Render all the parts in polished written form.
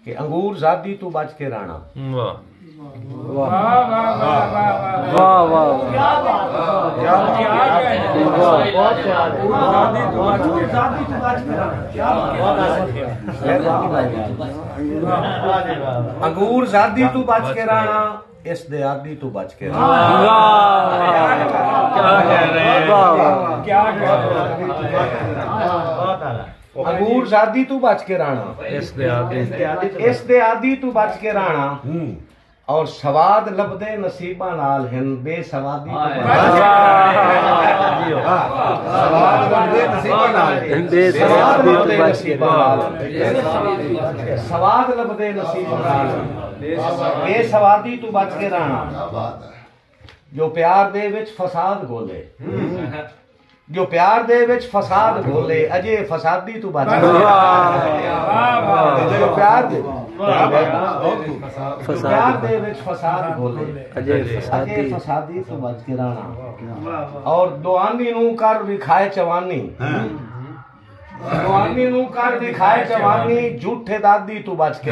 कि अंगूर ज़ादी तू बच के राणा। वाह वाह वाह वाह अंगूर ज़ादी तू बच के राणा, इस दे आदी तू बच के राणा। अंगूर ज़ादी तू बच के राणा, इस दे आदी तू बच के राणा। और सवाद लबदे नसीबा नाल हिन बेसवादी सवाद लबदे नसीबा नाल बेसवादी तू बच के राणा। जो प्यार दे विच फसाद घोले, जो प्यार दे विच फसाद घोले, अजे फसादी तू बच के राणा। जो प्यार दे फसाद घोले, अजे फसादी तू बच के राणा। और दुआनी नू कर विखाए चवानी, दुआनी नू कर विखाए चवानी, झूठे दादी तू बच के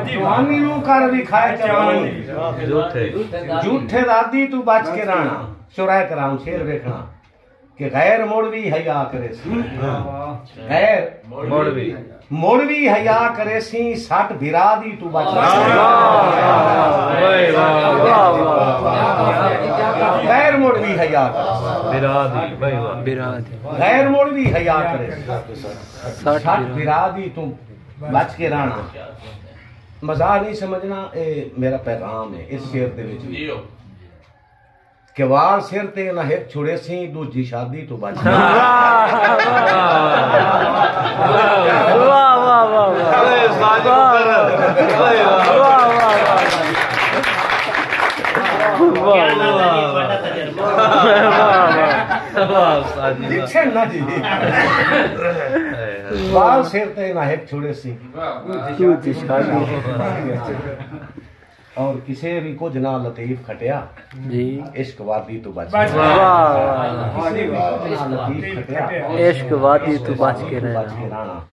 दुआनी नू कर विखाए चवानी, झूठे दादी तू बच के राणा। चुराए कराम शेर देखना कि गैर मोड़वी हया करे सी, गैर मोड़वी हया करे सी, सट भिरा दी तू बच गैर मोड़वी हया गैर मोड़वी हया करे, सट भिरा दी तू बच के राणा। मजाक नहीं समझना, ये मेरा पैगाम है इस शेर दे विच कि वार सिर ते ना हिक छुड़े सी, दूजी शादी तो बच। वार सिर ते ना हिक छुड़े सी, दूजी शादी। और किसे भी कुछ ना लतीफ खटिया जी, इश्क वादी तू बच। इश्क वादी तू बच के रहना।